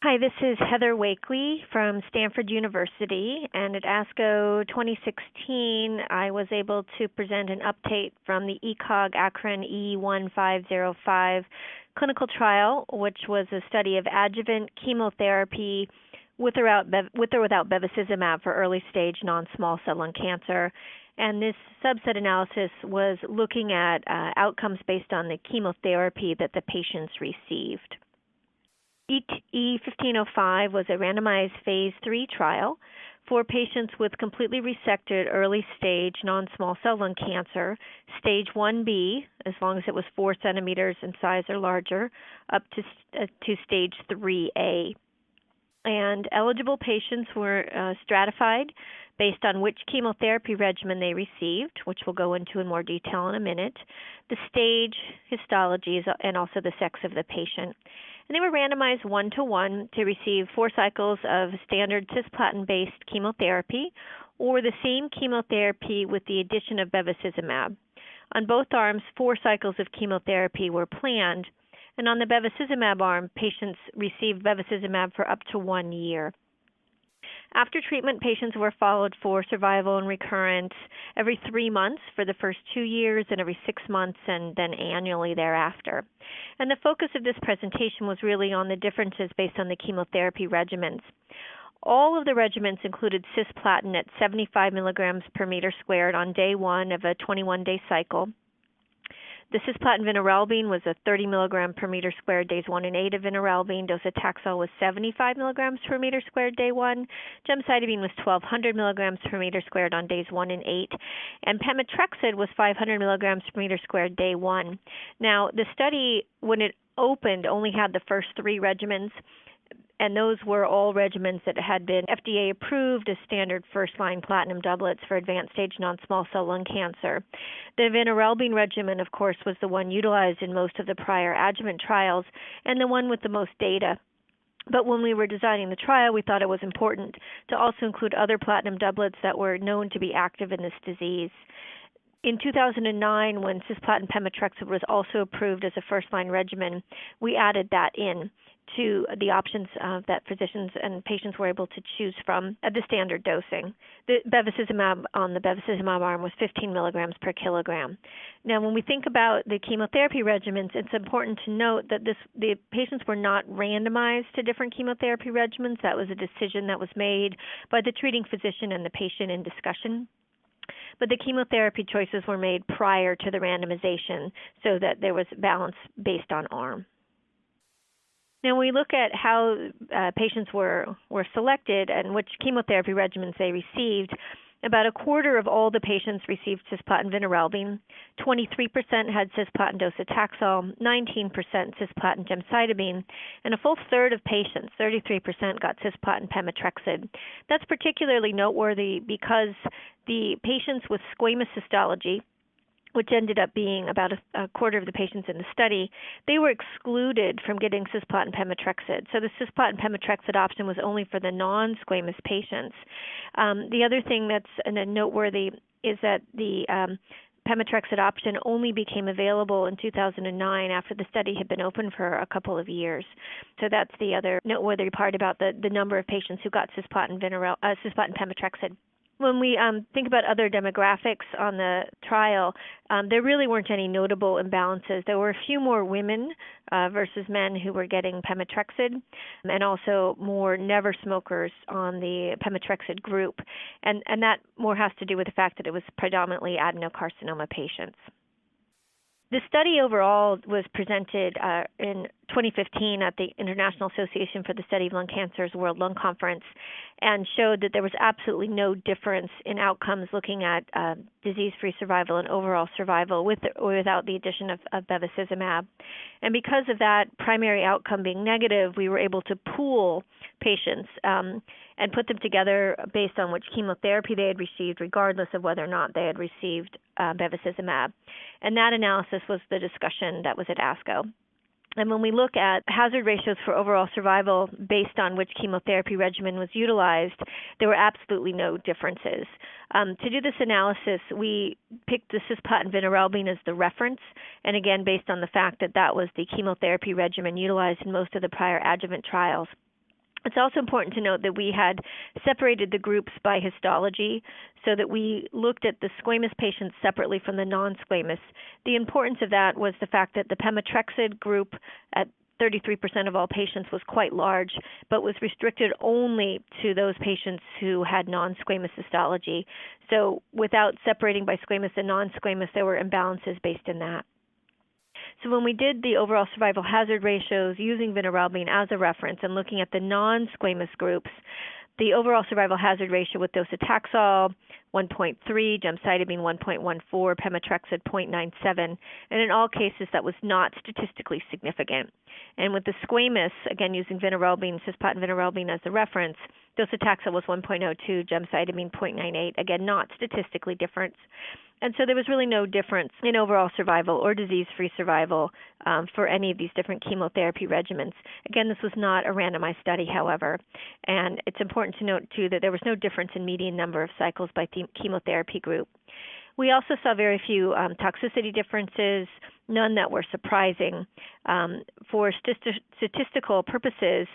Hi, this is Heather Wakelee from Stanford University, and at ASCo 2016, I was able to present an update from the ECOG ACRIN E1505 clinical trial, which was a study of adjuvant chemotherapy with or without bevacizumab for early-stage non-small cell lung cancer. And this subset analysis was looking at outcomes based on the chemotherapy that the patients received. E1505 was a randomized phase 3 trial for patients with completely resected early-stage non-small cell lung cancer, stage 1B, as long as it was 4 centimeters in size or larger, up to stage 3A. And eligible patients were stratified based on which chemotherapy regimen they received, which we'll go into in more detail in a minute, the stage, histologies, and also the sex of the patient. And they were randomized 1-to-1 to receive 4 cycles of standard cisplatin-based chemotherapy or the same chemotherapy with the addition of bevacizumab. On both arms, 4 cycles of chemotherapy were planned, and on the bevacizumab arm, patients received bevacizumab for up to 1 year. After treatment, patients were followed for survival and recurrence every 3 months for the first 2 years and every 6 months and then annually thereafter. And the focus of this presentation was really on the differences based on the chemotherapy regimens. All of the regimens included cisplatin at 75 milligrams per meter squared on day 1 of a 21-day cycle. The cisplatin vinorelbine was a 30 milligram per meter squared days 1 and 8 of vinorelbine. Docetaxel was 75 milligrams per meter squared day 1. Gemcitabine was 1,200 milligrams per meter squared on days 1 and 8. And pemetrexed was 500 milligrams per meter squared day 1. Now, the study, when it opened, only had the first 3 regimens, and those were all regimens that had been FDA approved as standard first-line platinum doublets for advanced stage non-small cell lung cancer. The vinorelbine regimen, of course, was the one utilized in most of the prior adjuvant trials and the one with the most data. But when we were designing the trial, we thought it was important to also include other platinum doublets that were known to be active in this disease. In 2009, when cisplatin pemetrexed was also approved as a first-line regimen, we added that in to the options that physicians and patients were able to choose from at the standard dosing. The bevacizumab on the bevacizumab arm was 15 milligrams per kilogram. Now, when we think about the chemotherapy regimens, it's important to note that the patients were not randomized to different chemotherapy regimens. That was a decision that was made by the treating physician and the patient in discussion. But the chemotherapy choices were made prior to the randomization so that there was balance based on arm. Now, when we look at how patients were selected and which chemotherapy regimens they received, about a quarter of all the patients received cisplatin vinorelbine, 23% had cisplatin docetaxel, 19% cisplatin gemcitabine, and a full third of patients, 33%, got cisplatin pemetrexed. That's particularly noteworthy because the patients with squamous histology, which ended up being about a quarter of the patients in the study, they were excluded from getting cisplatin pemetrexed. So the cisplatin pemetrexed option was only for the non-squamous patients. The other thing that's noteworthy is that the pemetrexed option only became available in 2009 after the study had been open for a couple of years. So that's the other noteworthy part about the number of patients who got cisplatin pemetrexed. When we think about other demographics on the trial, there really weren't any notable imbalances. There were a few more women versus men who were getting pemetrexed, and also more never smokers on the pemetrexed group. And that more has to do with the fact that it was predominantly adenocarcinoma patients. The study overall was presented in 2015 at the International Association for the Study of Lung Cancer's World Lung Conference and showed that there was absolutely no difference in outcomes looking at disease-free survival and overall survival with or without the addition of bevacizumab. And because of that primary outcome being negative, we were able to pool patients and put them together based on which chemotherapy they had received, regardless of whether or not they had received bevacizumab. And that analysis was the discussion that was at ASCo. And when we look at hazard ratios for overall survival based on which chemotherapy regimen was utilized, there were absolutely no differences. To do this analysis, we picked the cisplatin vinorelbine as the reference, and again, based on the fact that that was the chemotherapy regimen utilized in most of the prior adjuvant trials. It's also important to note that we had separated the groups by histology so that we looked at the squamous patients separately from the non-squamous. The importance of that was the fact that the pemetrexed group at 33% of all patients was quite large, but was restricted only to those patients who had non-squamous histology. So without separating by squamous and non-squamous, there were imbalances based in that. So when we did the overall survival hazard ratios using vinorelbine as a reference and looking at the non-squamous groups, the overall survival hazard ratio with docetaxel 1.3, gemcitabine 1.14, pemetrexed 0.97, and in all cases that was not statistically significant. And with the squamous, again using vinorelbine, cisplatin vinorelbine as a reference, docetaxel was 1.02, gemcitabine 0.98, again not statistically different. And so there was really no difference in overall survival or disease-free survival for any of these different chemotherapy regimens. Again, this was not a randomized study, however, and it's important to note, too, that there was no difference in median number of cycles by chemotherapy group. We also saw very few toxicity differences, none that were surprising. For statistical purposes,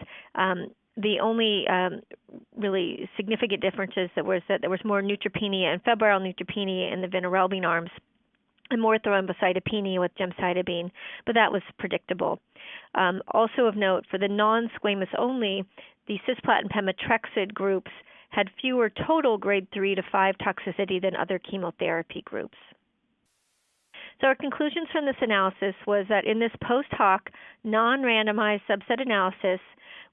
the only really significant differences that there was more neutropenia and febrile neutropenia in the vinorelbine arms and more thrombocytopenia with gemcitabine, but that was predictable. Also of note, for the non-squamous only, the cisplatin pemetrexed groups had fewer total grade 3 to 5 toxicity than other chemotherapy groups. So our conclusions from this analysis was that in this post-hoc, non-randomized subset analysis,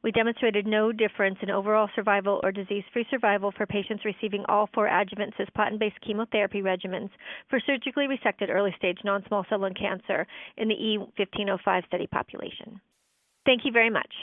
we demonstrated no difference in overall survival or disease-free survival for patients receiving all 4 adjuvant cisplatin-based chemotherapy regimens for surgically resected early-stage non-small cell lung cancer in the E1505 study population. Thank you very much.